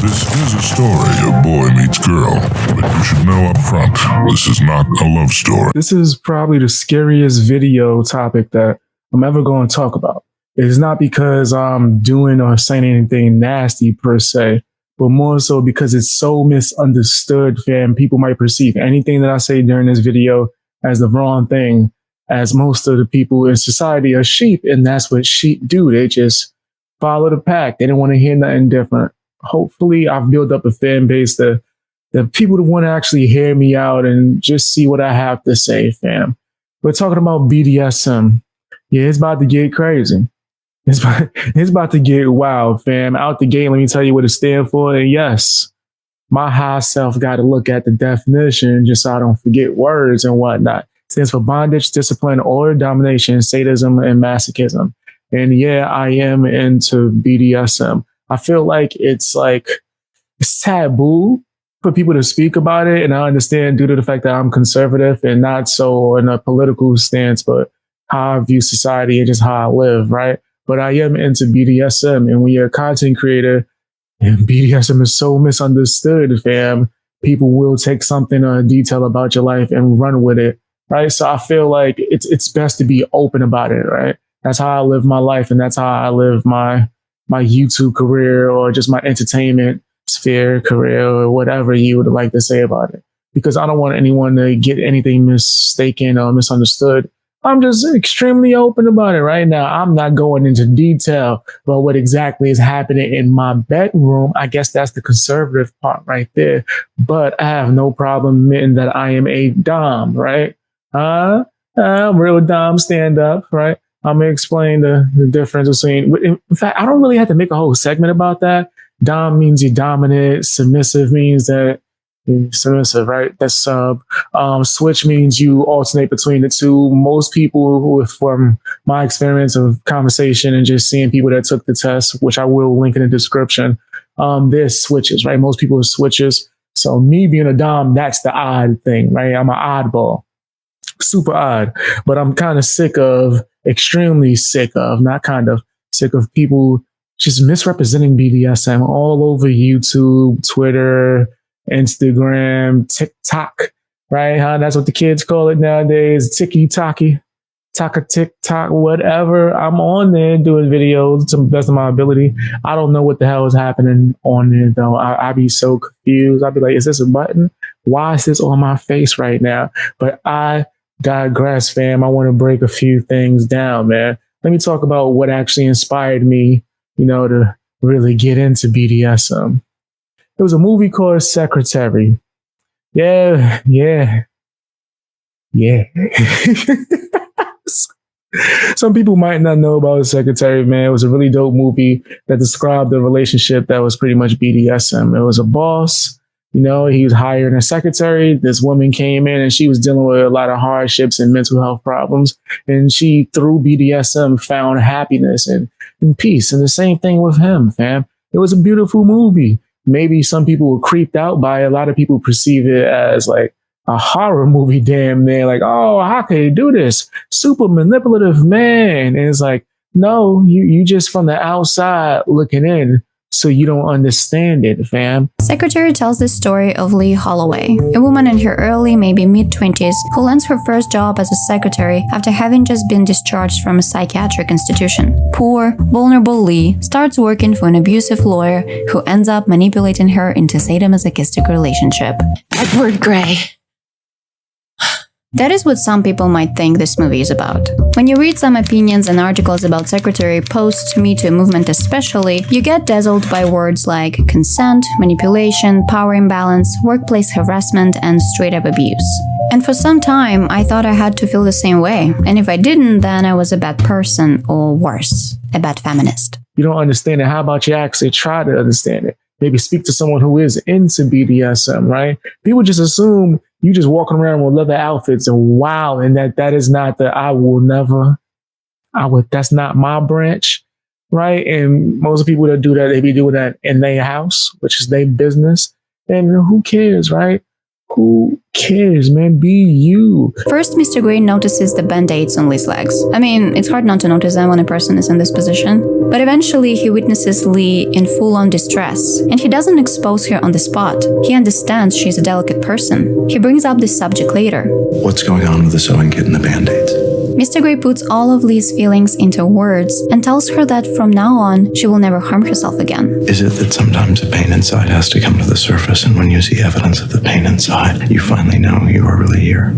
This is a story of boy meets girl, but you should know up front, this is not a love story. This is probably the scariest video topic that I'm ever going to talk about. It's not because I'm doing or saying anything nasty per se, but more so because it's so misunderstood, fam. People might perceive anything that I say during this video as the wrong thing, as most of the people in society are sheep, and that's what sheep do. They just follow the pack. They don't want to hear nothing different. Hopefully, I've built up a fan base that the people that want to actually hear me out and just see what I have to say, fam. We're talking about BDSM. Yeah, it's about to get crazy. It's about to get wild, fam. Out the gate, let me tell you what it stands for. And yes, my high self got to look at the definition just so I don't forget words and whatnot. It stands for bondage, discipline, or domination, sadism, and masochism. And yeah, I am into BDSM. I feel like it's taboo for people to speak about it. And I understand due to the fact that I'm conservative and not so in a political stance, but how I view society and just how I live, right? But I am into BDSM, and when you're a content creator, and BDSM is so misunderstood, fam, people will take something or a detail about your life and run with it, right? So I feel like it's best to be open about it, right? That's how I live my life, and that's how I live my YouTube career or just my entertainment sphere career or whatever you would like to say about it. Because I don't want anyone to get anything mistaken or misunderstood. I'm just extremely open about it right now. I'm not going into detail about what exactly is happening in my bedroom. I guess that's the conservative part right there. But I have no problem admitting that I am a dom, right? Real dom stand up, right? I'm going to explain the difference between, in fact, I don't really have to make a whole segment about that. Dom means you're dominant. Submissive means that you're submissive, right? That's sub. Switch means you alternate between the two. Most people, from my experience of conversation and just seeing people that took the test, which I will link in the description, they're switches, right? Most people are switches. So me being a dom, that's the odd thing, right? I'm an oddball. Super odd. But I'm kind of extremely sick of people just misrepresenting BDSM all over YouTube, Twitter, Instagram, TikTok, right? That's what the kids call it nowadays. TikTok, whatever. I'm on there doing videos to the best of my ability. I don't know what the hell is happening on there though. I be so confused. I'd be like, is this a button? Why is this on my face right now? But I digress, fam. I want to break a few things down, man. Let me talk about what actually inspired me, to really get into BDSM. There was a movie called Secretary. Yeah. Some people might not know about Secretary, man. It was a really dope movie that described a relationship that was pretty much BDSM. It was a boss, he was hiring a secretary. This woman came in and she was dealing with a lot of hardships and mental health problems. And she, through BDSM, found happiness and peace. And the same thing with him, fam. It was a beautiful movie. Maybe some people were creeped out by it. A lot of people perceive it as like a horror movie, damn near. Like, oh, how can you do this? Super manipulative man. And it's like, no, you just from the outside looking in, so you don't understand it, fam. Secretary tells the story of Lee Holloway, a woman in her early, maybe mid-20s, who lands her first job as a secretary after having just been discharged from a psychiatric institution. Poor, vulnerable Lee starts working for an abusive lawyer who ends up manipulating her into a sadomasochistic relationship. Edward Gray. That is what some people might think this movie is about. When you read some opinions and articles about Secretary post Me Too movement especially, you get dazzled by words like consent, manipulation, power imbalance, workplace harassment, and straight-up abuse. And for some time, I thought I had to feel the same way. And if I didn't, then I was a bad person, or worse, a bad feminist. You don't understand it. How about you actually try to understand it? Maybe speak to someone who is into BDSM, right? People just assume you just walking around with leather outfits and wow, and that is not that's not my branch, right? And most people that do that, they be doing that in their house, which is their business. And who cares, right? Who cares, man? Be you. First, Mr. Grey notices the band-aids on Lee's legs. I mean, it's hard not to notice them when a person is in this position. But eventually, he witnesses Lee in full-on distress, and he doesn't expose her on the spot. He understands she's a delicate person. He brings up this subject later. What's going on with the sewing kit and the band-aids? Mr. Grey puts all of Lee's feelings into words and tells her that from now on, she will never harm herself again. Is it that sometimes the pain inside has to come to the surface, and when you see evidence of the pain inside, you finally know you are really here?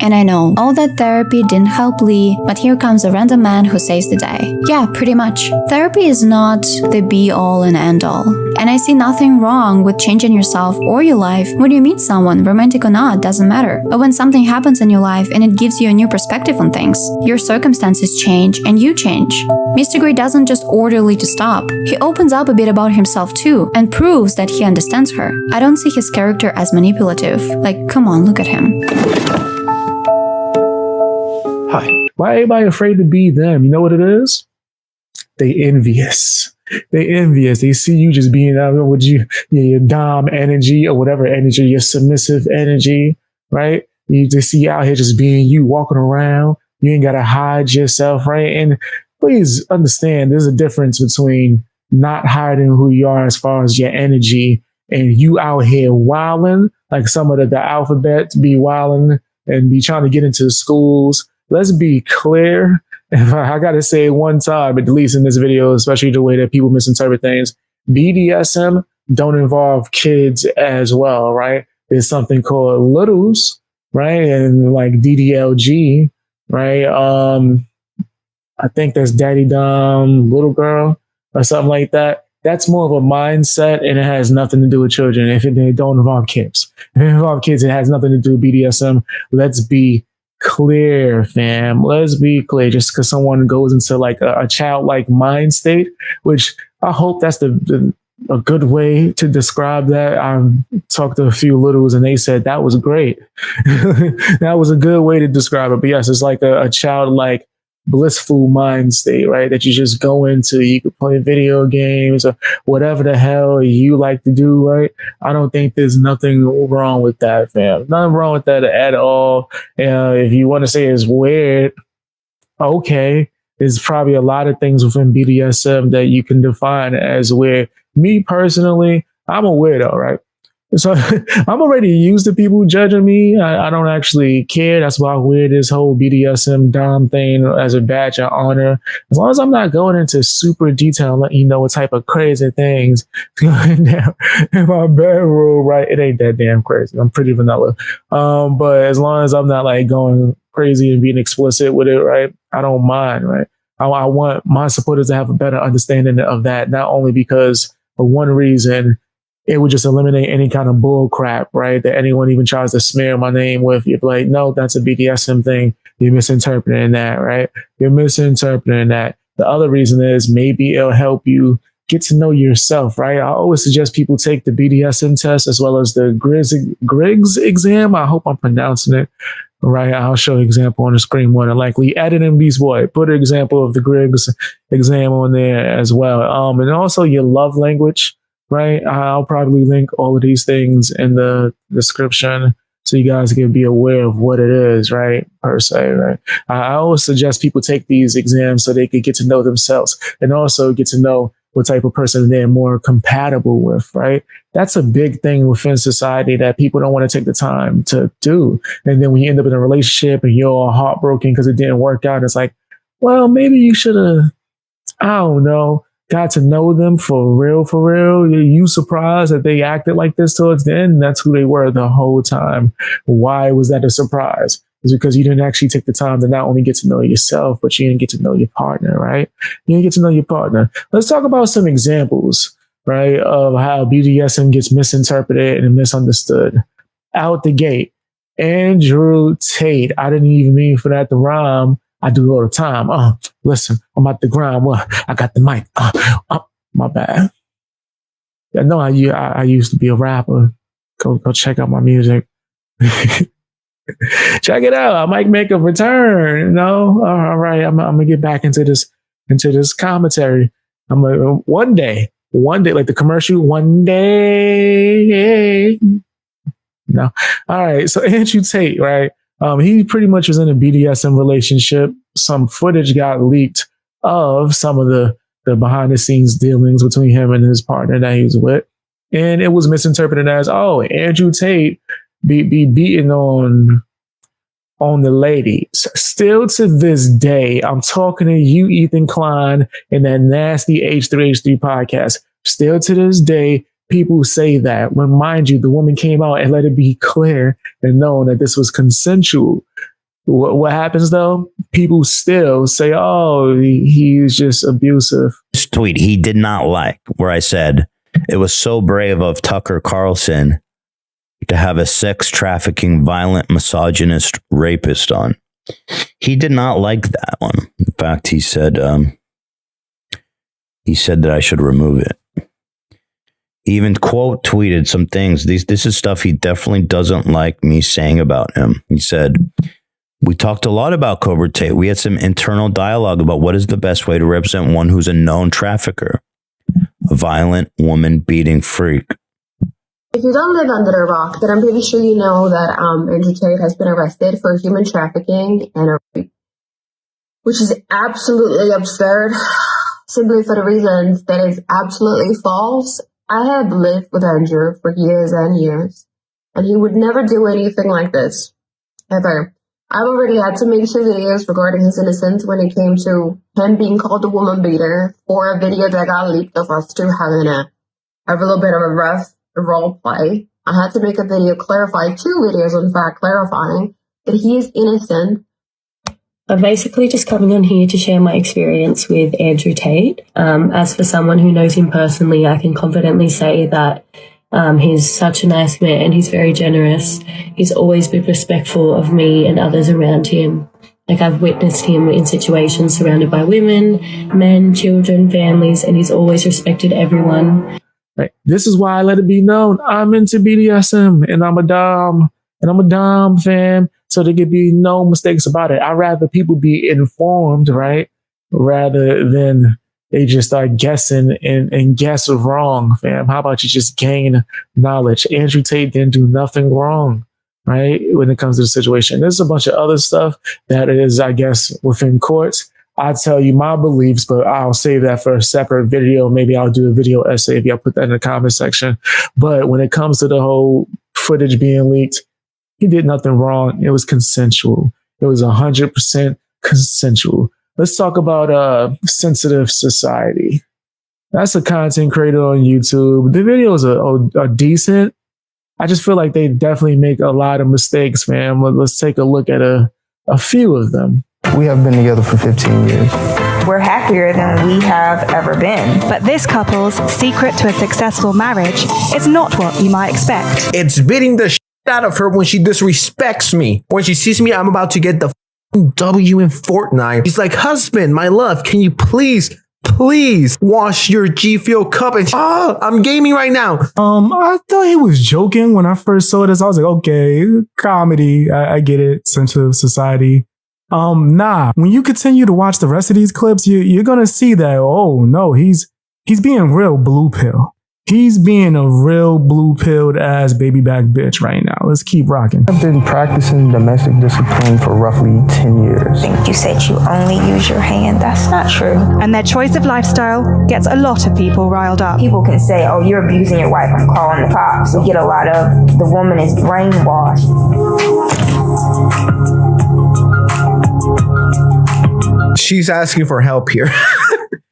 And I know, all that therapy didn't help Lee, but here comes a random man who saves the day. Yeah, pretty much. Therapy is not the be-all and end-all. And I see nothing wrong with changing yourself or your life. When you meet someone, romantic or not, doesn't matter. But when something happens in your life and it gives you a new perspective on things, your circumstances change and you change. Mr. Grey doesn't just order Lee to stop. He opens up a bit about himself too, and proves that he understands her. I don't see his character as manipulative. Like, come on, look at him. Hi. Why everybody afraid to be them? You know what it is? They envious. They envious. They see you just being out with your dom energy or whatever energy, your submissive energy, right? You just see you out here just being you, walking around. You ain't got to hide yourself, right? And please understand, there's a difference between not hiding who you are as far as your energy and you out here wilding, like some of the alphabet be wilding and be trying to get into schools. Let's be clear. I got to say it one time, at least in this video, especially the way that people misinterpret things. BDSM don't involve kids as well, right? There's something called littles, right? And like DDLG, right? I think that's daddy dom little girl or something like that. That's more of a mindset, and it has nothing to do with children. If they don't involve kids, if it involves kids, it has nothing to do with BDSM. Let's be clear, fam. Let's be clear. Just because someone goes into like a childlike mind state, which I hope that's a good way to describe that. I've talked to a few littles and they said that was great. That was a good way to describe it. But yes, it's like a childlike blissful mind state, right? That you just go into. You could play video games or whatever the hell you like to do, right? I don't think there's nothing wrong with that, fam. Nothing wrong with that at all. If you want to say it's weird, okay. There's probably a lot of things within BDSM that you can define as weird. Me personally, I'm a weirdo, right? So I'm already used to people judging me. I don't actually care. That's why I wear this whole BDSM dom thing as a badge of honor. As long as I'm not going into super detail, letting you know what type of crazy things going down in my bedroom, right? It ain't that damn crazy. I'm pretty vanilla. But as long as I'm not like going crazy and being explicit with it, right? I don't mind, right? I want my supporters to have a better understanding of that, not only because for one reason, it would just eliminate any kind of bull crap, right? That anyone even tries to smear my name with. You're like, no, that's a BDSM thing. You're misinterpreting that, right? You're misinterpreting that. The other reason is maybe it'll help you get to know yourself, right? I always suggest people take the BDSM test as well as the Griggs exam. I hope I'm pronouncing it right. I'll show an example on the screen more than likely. Add it in BXBeastBoy. Put an example of the Griggs exam on there as well. And also your love language. Right. I'll probably link all of these things in the description so you guys can be aware of what it is, right? Per se, right? I always suggest people take these exams so they can get to know themselves and also get to know what type of person they're more compatible with, right? That's a big thing within society that people don't want to take the time to do. And then when you end up in a relationship and you're all heartbroken because it didn't work out, it's like, well, maybe you should have, I don't know, got to know them for real, for real. Are you surprised that they acted like this towards the end? That's who they were the whole time. Why was that a surprise? It's because you didn't actually take the time to not only get to know yourself, but you didn't get to know your partner, right? You didn't get to know your partner. Let's talk about some examples, right, of how BDSM gets misinterpreted and misunderstood. Out the gate, Andrew Tate. I didn't even mean for that to rhyme. I do it all the time. Listen, I'm at the grind. Well, I got the mic. My bad. I know I used to be a rapper. Go check out my music. Check it out. I might make a return. No, all right. I'm gonna get back into this commentary. I'm gonna one day, like the commercial. One day, No. All right. So Andrew Tate, right? He pretty much was in a BDSM relationship. Some footage got leaked of some of the behind the scenes dealings between him and his partner that he was with. And it was misinterpreted as, oh, Andrew Tate be beating on the ladies. Still to this day, I'm talking to you, Ethan Klein, in that nasty H3H3 podcast. Still to this day, people say that when, mind you, the woman came out and let it be clear and known that this was consensual. What happens though? People still say, oh, he's just abusive. This tweet he did not like, where I said, it was so brave of Tucker Carlson to have a sex trafficking, violent, misogynist rapist on. He did not like that one. In fact, he said that I should remove it. He even quote tweeted some things. This is stuff he definitely doesn't like me saying about him. He said, we talked a lot about Cobra Tate. We had some internal dialogue about what is the best way to represent one who's a known trafficker, a violent woman beating freak. If you don't live under a rock, then I'm pretty sure you know that Andrew Tate has been arrested for human trafficking and a rape, which is absolutely absurd, simply for the reasons that is absolutely false. I have lived with Andrew for years and years, and he would never do anything like this, ever. I've already had to make 2 videos regarding his innocence when it came to him being called a woman beater for a video that got leaked of us two having a little bit of a rough role play. I had to make a video clarify, 2 videos in fact, clarifying that he is innocent. I'm basically just coming on here to share my experience with Andrew Tate. As for someone who knows him personally, I can confidently say that he's such a nice man. He's very generous. He's always been respectful of me and others around him. Like, I've witnessed him in situations surrounded by women, men, children, families, and he's always respected everyone. Right. This is why I let it be known I'm into BDSM and I'm a Dom fan. So there could be no mistakes about it. I'd rather people be informed, right? Rather than they just start guessing and guess wrong, fam. How about you just gain knowledge? Andrew Tate didn't do nothing wrong, right? When it comes to the situation. There's a bunch of other stuff that is, I guess, within courts. I tell you my beliefs, but I'll save that for a separate video. Maybe I'll do a video essay if y'all put that in the comment section. But when it comes to the whole footage being leaked, he did nothing wrong. It was consensual. It was 100% consensual. Let's talk about Sensitive Society. That's a content creator on YouTube. The videos are decent. I just feel like they definitely make a lot of mistakes, man. Let's take a look at a few of them. We have been together for 15 years. We're happier than we have ever been. But this couple's secret to a successful marriage is not what you might expect. It's beating the shit out of her when she disrespects me. When she sees me, I'm about to get the W in Fortnite. She's like, husband, my love, can you please wash your G Fuel cup? And I'm gaming right now. I thought he was joking when I first saw this. I was like, okay, comedy. I get it. Sensitive Society. Nah, when you continue to watch the rest of these clips, you're going to see that, oh no, he's being real blue pill. He's being a real blue-pilled ass baby back bitch right now. Let's keep rocking. I've been practicing domestic discipline for roughly 10 years. I think you said you only use your hand. That's not true. And their choice of lifestyle gets a lot of people riled up. People can say, oh, you're abusing your wife, I'm calling the cops. We get a lot of, the woman is brainwashed. She's asking for help here.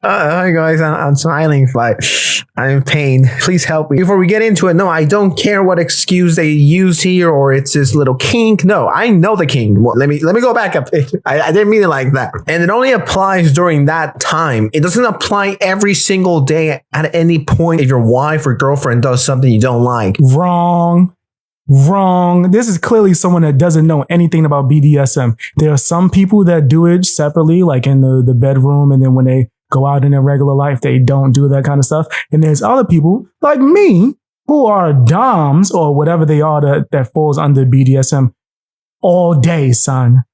Hi guys, I'm smiling, but I'm in pain. Please help me. Before we get into it, no, I don't care what excuse they use here or it's this little kink. No, I know the kink. Well, let me go back up. I didn't mean it like that. And it only applies during that time. It doesn't apply every single day at any point if your wife or girlfriend does something you don't like. Wrong. This is clearly someone that doesn't know anything about BDSM. There are some people that do it separately, like in the bedroom, and then when they go out in their regular life, they don't do that kind of stuff. And there's other people like me who are doms or whatever they are that falls under BDSM all day, son.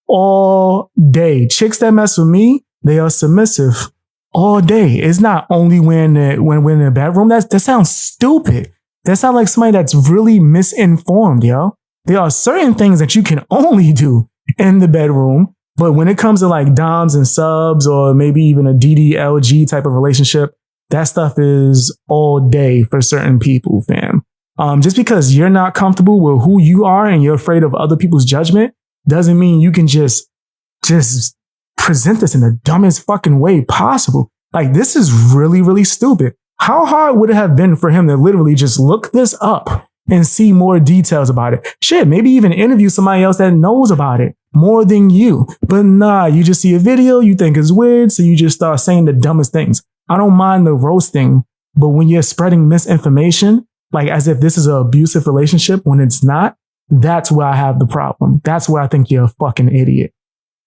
All day. Chicks that mess with me, they are submissive all day. It's not only when we're in the bedroom. That sounds stupid. That sounds like somebody that's really misinformed, yo. There are certain things that you can only do in the bedroom. But when it comes to like doms and subs or maybe even a DDLG type of relationship, that stuff is all day for certain people, fam. Just because you're not comfortable with who you are and you're afraid of other people's judgment doesn't mean you can just present this in the dumbest fucking way possible. Like, this is really, really stupid. How hard would it have been for him to literally just look this up and see more details about it? Shit, maybe even interview somebody else that knows about it more than you. But nah, you just see a video you think is weird, so you just start saying the dumbest things. I don't mind the roasting, but when you're spreading misinformation, like as if this is an abusive relationship when it's not, that's where I have the problem. That's where I think you're a fucking idiot.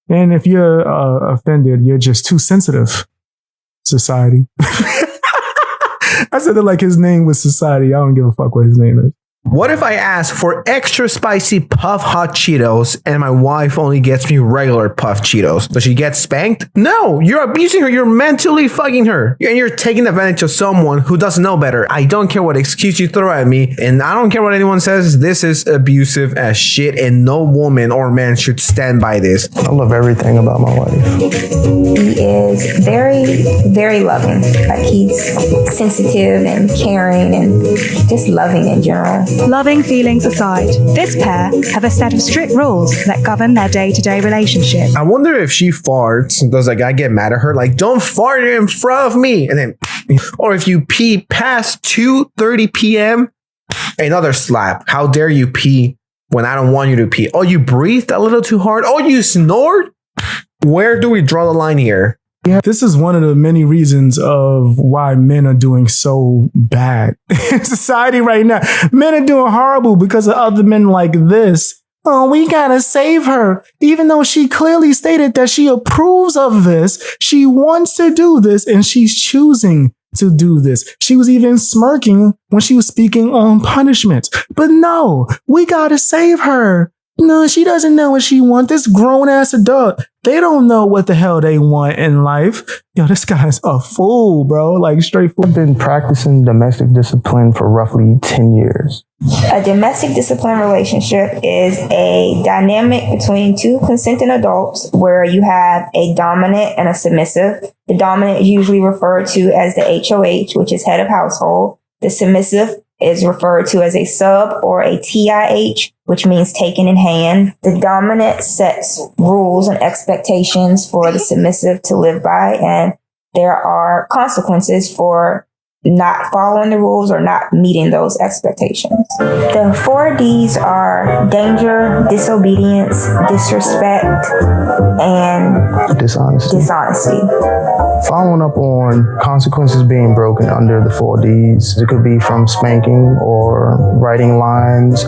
And if you're offended, you're just too sensitive. Society. I said that like his name was Society. I don't give a fuck what his name is. What if I ask for extra spicy puff hot Cheetos and my wife only gets me regular puff Cheetos? Does she get spanked? No, you're abusing her. You're mentally fucking her. And you're taking advantage of someone who doesn't know better. I don't care what excuse you throw at me. And I don't care what anyone says. This is abusive as shit. And no woman or man should stand by this. I love everything about my wife. He is very, very loving. Like, he's sensitive and caring and just loving in general. Loving feelings aside, this pair have a set of strict rules that govern their day-to-day relationship. I wonder if she farts, does a guy get mad at her? Like, don't fart in front of me. And then, or if you pee past 2:30 p.m., another slap. How dare you pee when I don't want you to pee? Oh, you breathed a little too hard. Oh, you snored? Where do we draw the line here? Yeah, this is one of the many reasons of why men are doing so bad in society right now. Men are doing horrible because of other men like this. Oh, we gotta save her. Even though she clearly stated that she approves of this, she wants to do this, and she's choosing to do this. She was even smirking when she was speaking on punishment. But no, we gotta save her. No, she doesn't know what she wants. This grown-ass adult, they don't know what the hell they want in life. Yo, this guy's a fool, bro. Like, straight fool. I've been practicing domestic discipline for roughly 10 years. A domestic discipline relationship is a dynamic between two consenting adults where you have a dominant and a submissive. The dominant is usually referred to as the HOH, which is head of household. The submissive is referred to as a sub or a TIH, which means taken in hand. The dominant sets rules and expectations for the submissive to live by, and there are consequences for not following the rules or not meeting those expectations. The 4 Ds are danger, disobedience, disrespect, and dishonesty. Following up on consequences being broken under the 4 Ds, it could be from spanking or writing lines,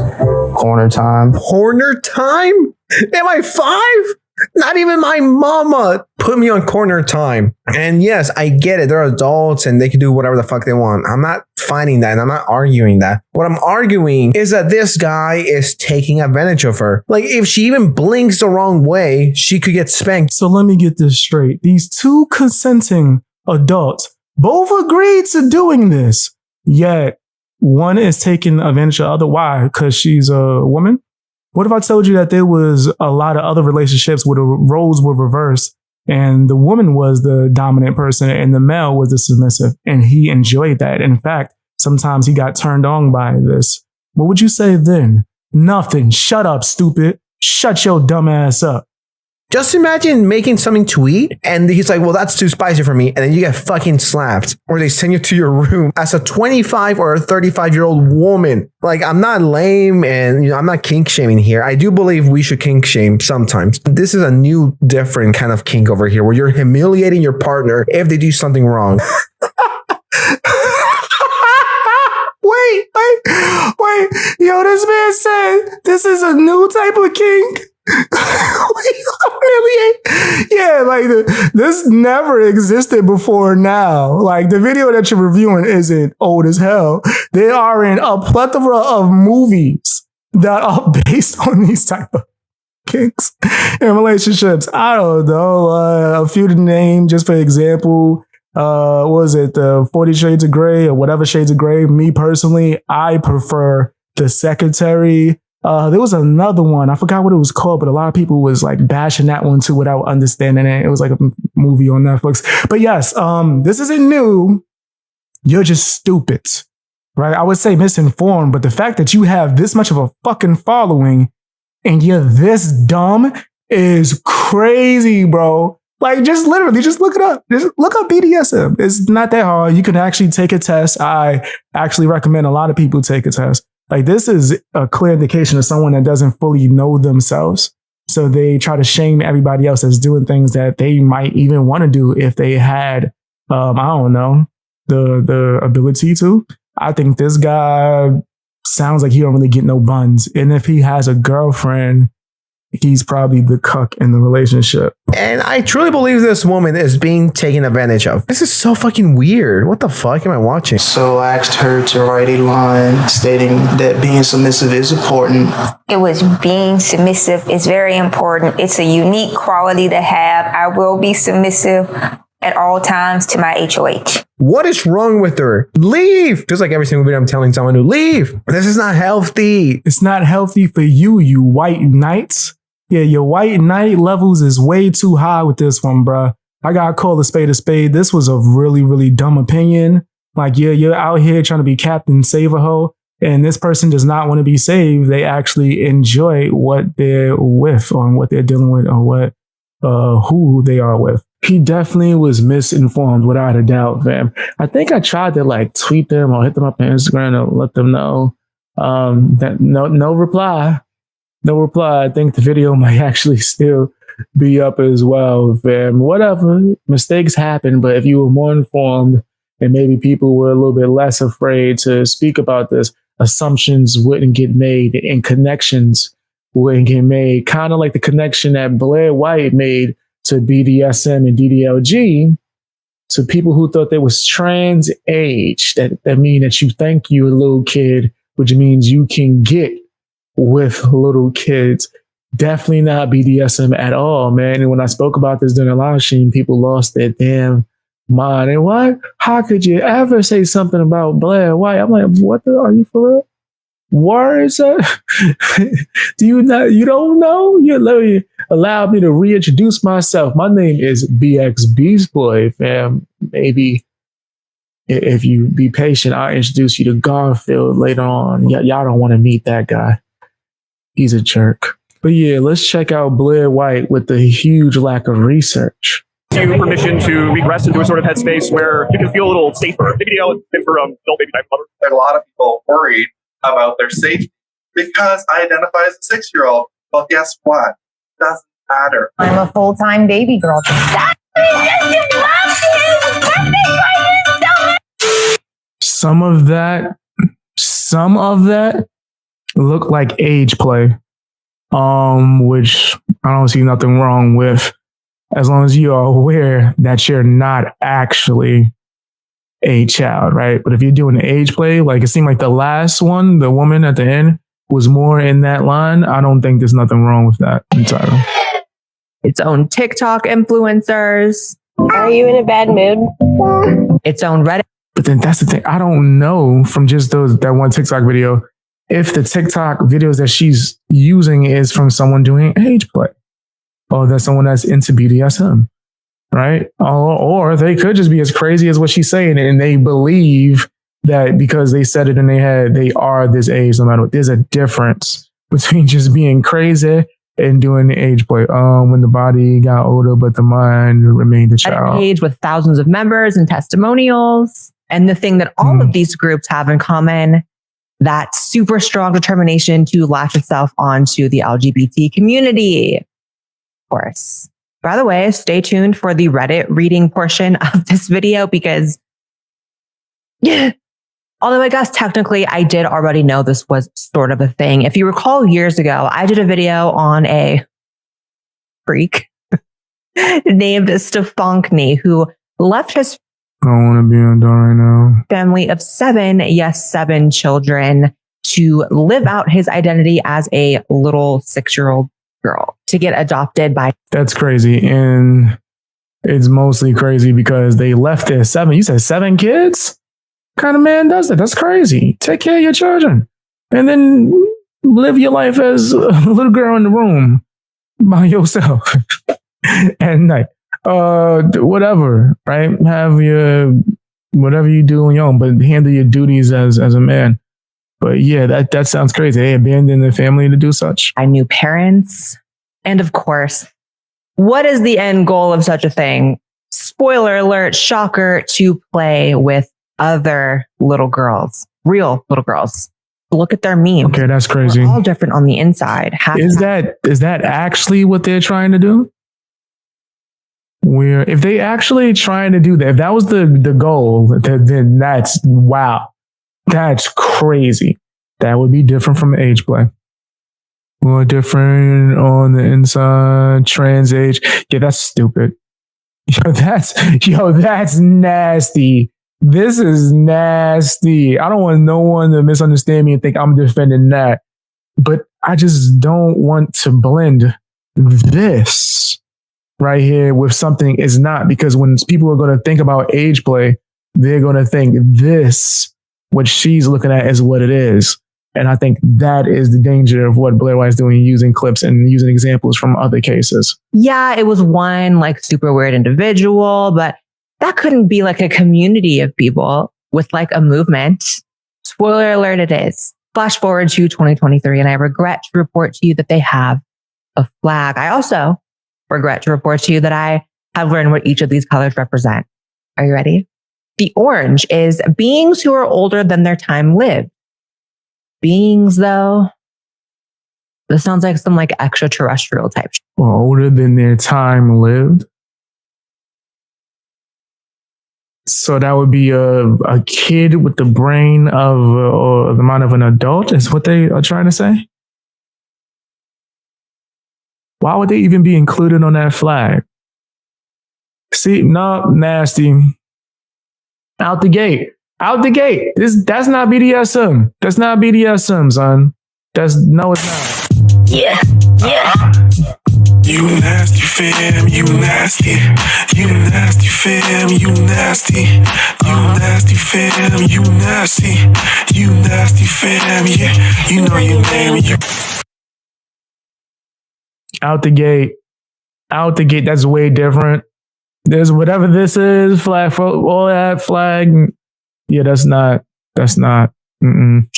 corner time. Corner time? Am I 5? Not even my mama put me on corner time. And yes, I get it. They're adults and they can do whatever the fuck they want. I'm not fighting that and I'm not arguing that. What I'm arguing is that this guy is taking advantage of her. Like, if she even blinks the wrong way, she could get spanked. So let me get this straight. These two consenting adults both agreed to doing this, yet one is taking advantage of the other. Why? Because she's a woman? What if I told you that there was a lot of other relationships where the roles were reversed and the woman was the dominant person and the male was the submissive, and he enjoyed that? In fact, sometimes he got turned on by this. What would you say then? Nothing. Shut up, stupid. Shut your dumb ass up. Just imagine making something to eat and he's like, well, that's too spicy for me. And then you get fucking slapped, or they send you to your room as a 25 or a 35-year-old woman. Like, I'm not lame and I'm not kink shaming here. I do believe we should kink shame sometimes. This is a new, different kind of kink over here where you're humiliating your partner if they do something wrong. Wait. Yo, this man said this is a new type of kink. Yeah, like this never existed before now. Like, the video that you're reviewing isn't old as hell. They are in a plethora of movies that are based on these type of kinks and relationships. I don't know. A few to name, just for example. what was it, the 40 Shades of Grey or whatever Shades of Grey. Me personally, I prefer The Secretary. There was another one. I forgot what it was called, but a lot of people was like bashing that one too without understanding it. It was like a movie on Netflix. But yes, this isn't new. You're just stupid, right? I would say misinformed, but the fact that you have this much of a fucking following and you're this dumb is crazy, bro. Like, just literally, just look it up. Just look up BDSM. It's not that hard. You can actually take a test. I actually recommend a lot of people take a test. Like, this is a clear indication of someone that doesn't fully know themselves. So they try to shame everybody else that's doing things that they might even want to do if they had, I don't know, the ability to. I think this guy sounds like he don't really get no buns. And if he has a girlfriend, he's probably the cuck in the relationship. And I truly believe this woman is being taken advantage of. This is so fucking weird. What the fuck am I watching? So I asked her to write a line stating that being submissive is important. It was being submissive is very important. It's a unique quality to have. I will be submissive at all times to my HOH. What is wrong with her? Leave! Just like every single video I'm telling someone to leave. This is not healthy. It's not healthy for you, you white knights. Yeah, your white knight levels is way too high with this one, bruh. I gotta call a spade a spade. This was a really, really dumb opinion. Like, you're out here trying to be Captain Save-A-Ho, and this person does not want to be saved. They actually enjoy what they're with or what they're dealing with or what who they are with. He definitely was misinformed without a doubt, fam. I think I tried to like tweet them or hit them up on Instagram to let them know that no reply. No reply. I think the video might actually still be up as well, fam. Whatever. Mistakes happen, but if you were more informed and maybe people were a little bit less afraid to speak about this, assumptions wouldn't get made and connections wouldn't get made. Kind of like the connection that Blaire White made to BDSM and DDLG, to people who thought they was trans age. That mean that you think you're a little kid, which means you can get with little kids. Definitely not BDSM at all, man. And when I spoke about this during a live stream, people lost their damn mind. And what? How could you ever say something about Blaire White? I'm like, what the, are you for real? Words? Do you not? You don't know? You literally allowed me to reintroduce myself. My name is BXBeastBoy, fam. Maybe if you be patient, I'll introduce you to Garfield later on. Y'all don't want to meet that guy. He's a jerk. But yeah, let's check out Blaire White with the huge lack of research. You permission to regress into a sort of headspace where you can feel a little safer. Maybe for adult baby type mother. There's a lot of people worried about their safety because I identify as a 6-year-old. Well, guess what? Doesn't matter. I'm a full-time baby girl. Some of that look like age play, which I don't see nothing wrong with, as long as you are aware that you're not actually a child, right? But if you're doing the age play, like it seemed like the last one, the woman at the end was more in that line. I don't think there's nothing wrong with that entirely. Its own TikTok influencers. Are you in a bad mood? Its own Reddit. But then that's the thing. I don't know from just that one TikTok video if the TikTok videos that she's using is from someone doing age play or that's someone that's into BDSM, right? Or they could just be as crazy as what she's saying and they believe that because they said it in their head, they are this age no matter what. There's a difference between just being crazy and doing the age play. When the body got older, but the mind remained a child. Page with thousands of members and testimonials. And the thing that all of these groups have in common, that super strong determination to latch itself onto the LGBT community. Of course. By the way, stay tuned for the Reddit reading portion of this video because, although I guess technically I did already know this was sort of a thing. If you recall years ago, I did a video on a freak named Stefankny who left his I don't want to be an adult right now. family of 7 children to live out his identity as a little 6-year-old girl to get adopted by. That's crazy. And it's mostly crazy because they left their you said 7 kids? What kind of man does that? That's crazy. Take care of your children and then live your life as a little girl in the room by yourself at night. Whatever, right? Have your, whatever you do on your own, but handle your duties as a man. But yeah, that sounds crazy. They abandoned their family to do such. I knew parents. And of course, what is the end goal of such a thing? Spoiler alert, shocker, to play with other little girls, real little girls. Look at their memes. Okay, that's crazy. We're all different on the inside. Is that actually what they're trying to do? Where if they actually trying to do that, if that was the goal, then that's wow. That's crazy. That would be different from age play. More different on the inside, trans age. Yeah, that's stupid. That's nasty. This is nasty. I don't want no one to misunderstand me and think I'm defending that. But I just don't want to blend this right here with something is not, because when people are going to think about age play, they're going to think this, what she's looking at, is what it is. And I think that is the danger of what Blaire White's doing, using clips and using examples from other cases. Yeah, it was one like super weird individual, but that couldn't be like a community of people with like a movement. Spoiler alert, it is. Flash forward to 2023, and I regret to report to you that they have a flag. I also regret to report to you that I have learned what each of these colors represent. Are you ready? The orange is beings who are older than their time lived. Beings, though, this sounds like some like extraterrestrial type shit. Well, older than their time lived. So that would be a kid with the brain of or the mind of an adult, is what they are trying to say. Why would they even be included on that flag? See, no, nasty. Out the gate. Out the gate. That's not BDSM. That's not BDSM, son. It's not. Yeah. You nasty fam, you nasty. You nasty fam, you nasty. You nasty fam, you nasty. You nasty fam, yeah. You know your name. Out the gate. Out the gate. That's way different. There's whatever this is, flag for all that flag. Yeah, that's not. Mm-mm.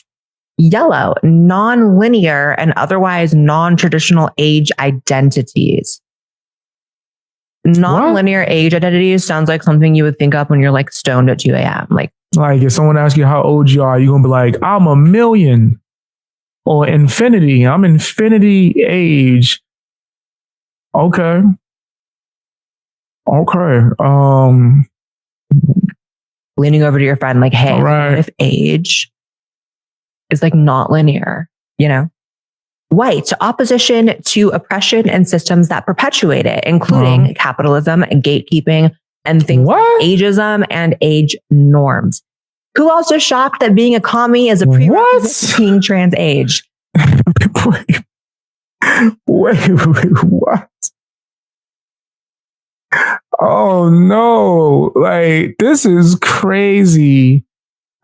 Yellow, non-linear and otherwise non-traditional age identities. Non-linear age identities sounds like something you would think up when you're like stoned at 2 a.m. Like if someone asks you how old you are, you're going to be like, I'm 1,000,000 or infinity. I'm infinity age. Okay. Leaning over to your friend like, hey, right. If age is like not linear, you know? White, opposition to oppression and systems that perpetuate it, including capitalism, gatekeeping, and things like ageism and age norms. Who else is shocked that being a commie is a prerequisite to being trans age? Wait, what? Oh no, like this is crazy.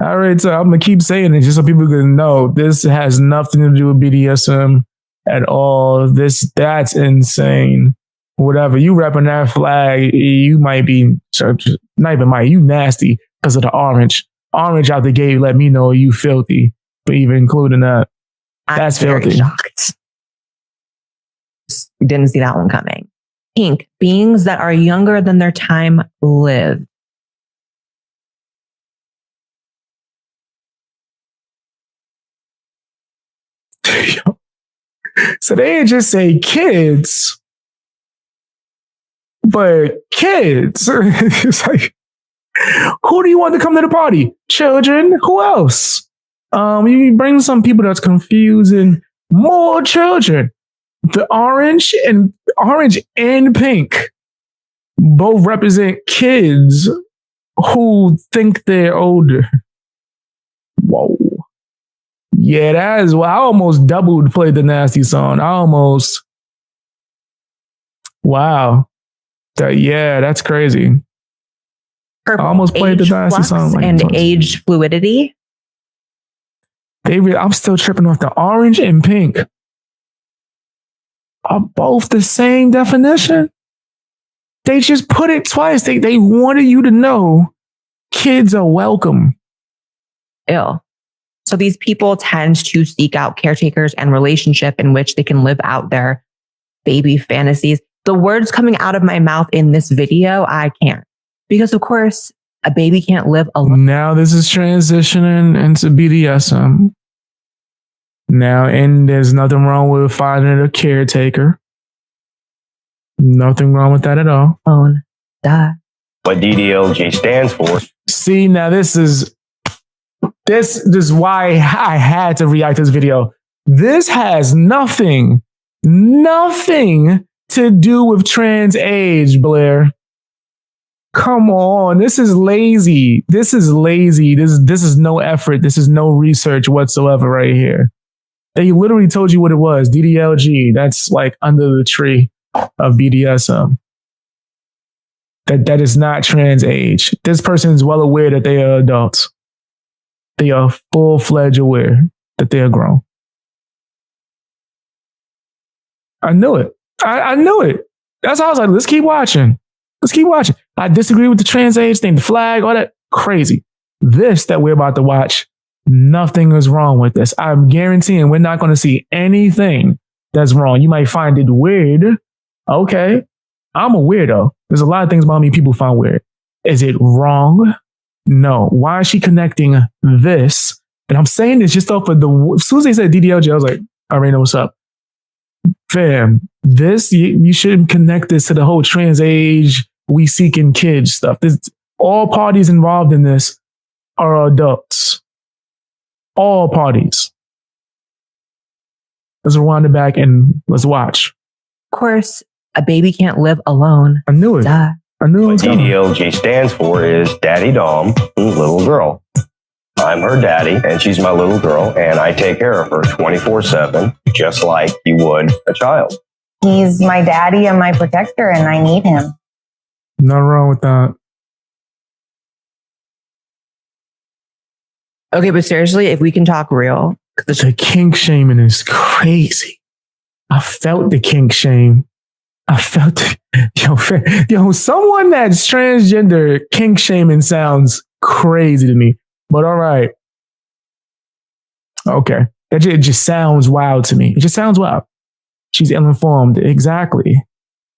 All right, so I'm gonna keep saying it just so people can know this has nothing to do with BDSM at all. That's insane. Whatever, you repping that flag, you might be, not even might, you nasty because of the orange. Orange out the gate, let me know you filthy, but even including that. That's filthy. Shocked. Didn't see that one coming. Pink, beings that are younger than their time lived. So they didn't just say kids, but kids. It's like, who do you want to come to the party? Children? Who else? You bring some people that's confusing. More children. The orange and pink both represent kids who think they're older. Whoa. Yeah, that is. Well, I almost doubled played the nasty song. Wow. Yeah, that's crazy. Purple. I almost played the Age Dynasty flux song. Like, and twice. age fluidity. I'm still tripping off the orange and pink. Are both the same definition? They just put it twice. They wanted you to know kids are welcome. Ill. So these people tend to seek out caretakers and relationship in which they can live out their baby fantasies. The words coming out of my mouth in this video, I can't. Because of course, a baby can't live alone. Now this is transitioning into BDSM. Now, and there's nothing wrong with finding a caretaker. Nothing wrong with that at all. What DDLG stands for. See, now this is why I had to react to this video. This has nothing to do with trans age, Blaire. Come on, this is lazy. This is no effort. This is no research whatsoever right here. They literally told you what it was. DDLG. That's like under the tree of BDSM. That is not trans age. This person is well aware that they are adults. They are full-fledged aware that they are grown. I knew it. I knew it. That's how I was like, let's keep watching. I disagree with the trans age thing, the flag, all that crazy. This that we're about to watch, nothing is wrong with this. I'm guaranteeing we're not going to see anything that's wrong. You might find it weird. Okay. I'm a weirdo. There's a lot of things about me people find weird. Is it wrong? No. Why is she connecting this? And I'm saying this just off of as soon as they said DDLG, I was like, I already know what's up. Fam, you shouldn't connect this to the whole trans age, we seeking kids stuff. All parties involved in this are adults. All parties. Let's rewind it back and let's watch. Of course, a baby can't live alone. I knew it. I knew it was coming. DDLG stands for is Daddy Dom, little girl. I'm her daddy, and she's my little girl, and I take care of her 24/7, just like you would a child. He's my daddy and my protector, and I need him. Nothing wrong with that. Okay, but seriously, if we can talk real. The kink shaming is crazy. I felt the kink shame. I felt it. Yo, someone that's transgender kink shaming sounds crazy to me. But all right. Okay. It just sounds wild to me. It just sounds wild. She's ill-informed. Exactly.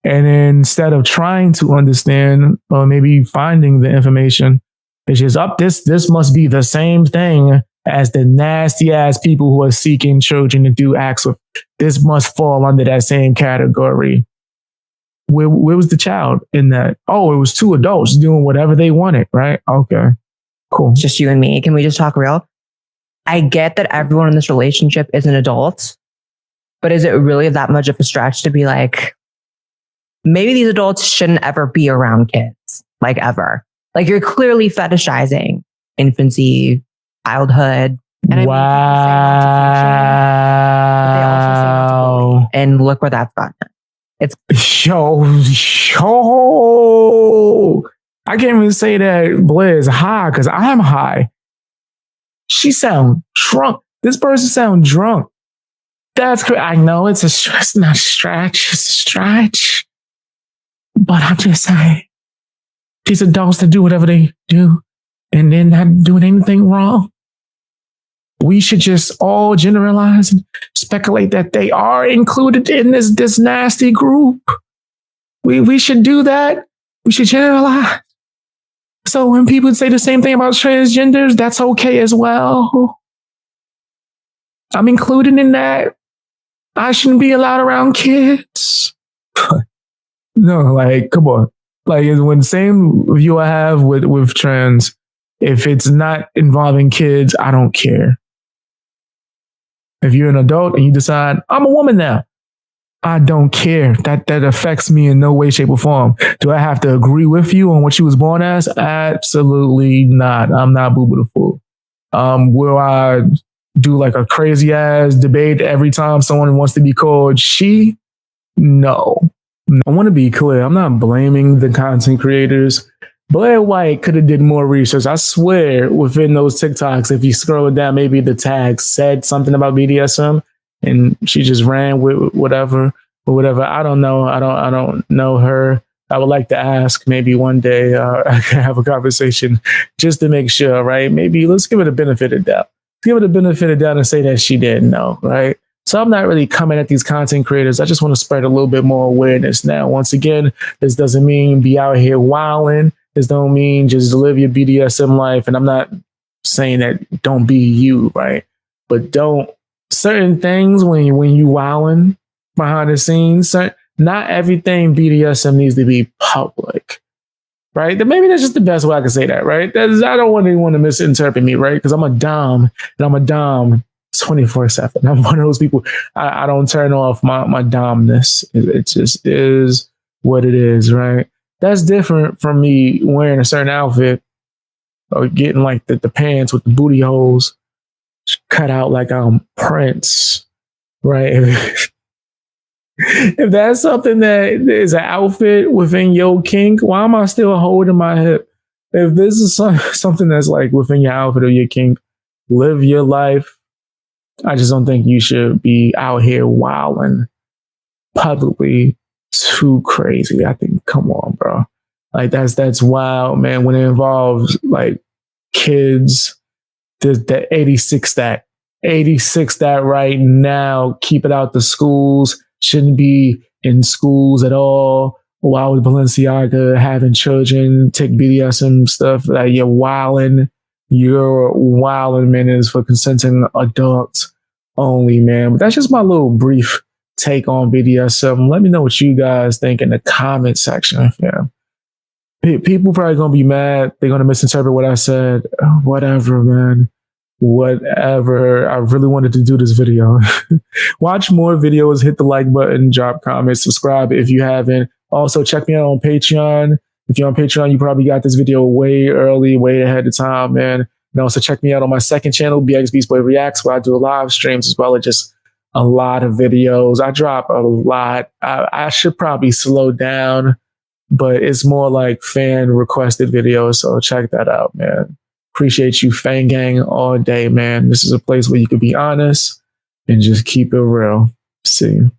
And instead of trying to understand or maybe finding the information, it's just this must be the same thing as the nasty ass people who are seeking children to do acts with. This must fall under that same category. Where was the child in that? Oh, it was two adults doing whatever they wanted, right? Okay. Cool. It's just you and me. Can we just talk real? I get that everyone in this relationship is an adult, but is it really that much of a stretch to be like, maybe these adults shouldn't ever be around kids, like ever? Like you're clearly fetishizing infancy, childhood. And Wow. And look where that's gotten. It's yo. I can't even say that Blaire is high because I am high. She sound drunk. This person sound drunk. That's crazy. I know it's not a stretch. It's a stretch. But I'm just saying, these adults that do whatever they do and they're not doing anything wrong. We should just all generalize and speculate that they are included in this nasty group. We should do that. We should generalize. So when people say the same thing about transgenders, that's okay as well. I'm included in that. I shouldn't be allowed around kids. No, like, come on. Like, when the same view I have with trans, if it's not involving kids, I don't care. If you're an adult and you decide, I'm a woman now, I don't care. That affects me in no way, shape, or form. Do I have to agree with you on what you was born as? Absolutely not. I'm not Boo Boo the Fool. Will I do like a crazy ass debate every time someone wants to be called she? No. I want to be clear. I'm not blaming the content creators. Blaire White could have did more research. I swear within those TikToks, if you scroll down, maybe the tag said something about BDSM and she just ran with whatever or whatever. I don't know. I don't know her. I would like to ask maybe one day I can have a conversation just to make sure, right? Maybe let's give it a benefit of doubt. Give it a benefit of doubt and say that she didn't know, right? So I'm not really coming at these content creators. I just want to spread a little bit more awareness. Now, once again, this doesn't mean be out here wilding. This don't mean just live your BDSM life. And I'm not saying that don't be you, right? But don't certain things when you wilding behind the scenes. Not everything BDSM needs to be public, right? Maybe that's just the best way I can say that, right? I don't want anyone to misinterpret me, right? Because I'm a dom and I'm a dom 24/7. I'm one of those people. I don't turn off my domness. It just is what it is, right? That's different from me wearing a certain outfit or getting like the pants with the booty holes cut out like I'm Prince, right? If that's something that is an outfit within your kink, why am I still holding my hip? If this is something that's like within your outfit or your kink, live your life. I just don't think you should be out here wilding publicly too crazy. I think, come on, bro. Like that's wild, man. When it involves like kids, there's the 86 that right now, keep it out the schools, shouldn't be in schools at all. Why would Balenciaga having children take BDSM stuff? Like you're wilding. Your wilding, man, is for consenting adults only, man. But that's just my little brief take on BDSM. Let me know what you guys think in the comment section, fam. People probably gonna be mad. They're gonna misinterpret what I said. Whatever, man. Whatever. I really wanted to do this video. Watch more videos, hit the like button, drop comments, subscribe if you haven't. Also, check me out on Patreon. If you're on Patreon, you probably got this video way early, way ahead of time, man. And also check me out on my second channel, BXBeastBoy Reacts, where I do live streams as well as just a lot of videos. I drop a lot. I should probably slow down, but it's more like fan requested videos. So check that out, man. Appreciate you, Fang Gang, all day, man. This is a place where you can be honest and just keep it real. See you.